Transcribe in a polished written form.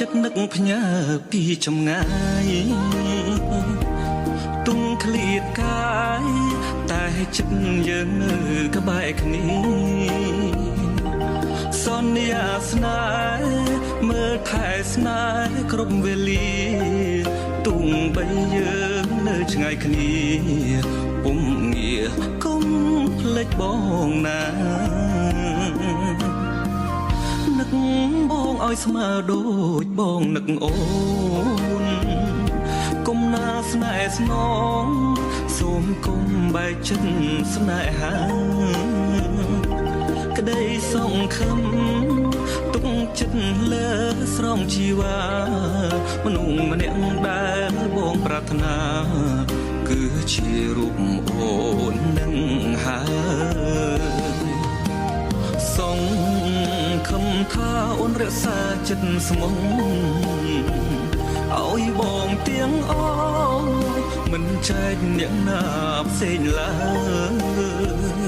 ចិត្តនឹកផ្ញើពីចម្ងាយទុំឃ្លៀតកាយតែចិត្តយើងនៅក្បែរគ្នាសន្យាស្នេហ៍មើលថែស្នេហ៍គ្រប់វេលាទុំបីយើងនៅឆ្ងាយគ្នាពុំងាកុំភ្លេចបងណានឹកបងឲ្យស្មើដូចបងនឹកអូនគុំណាស្នេហ៍ស្នងសូមគុំបែកចិត្តស្នេហាក្តីសង្ឃឹមទុកចិត្តលើស្រងជីវ៉ាមនុស្សម្នាក់ដែលបងប្រាថ្នាគឺជារូបអូននឹងហើយសង្ឃឹមថាអូនរក្សាចិត្តស្មងឲ្យបងទាំងអស់មិនចែកអ្នកណាផ្សេងឡើយ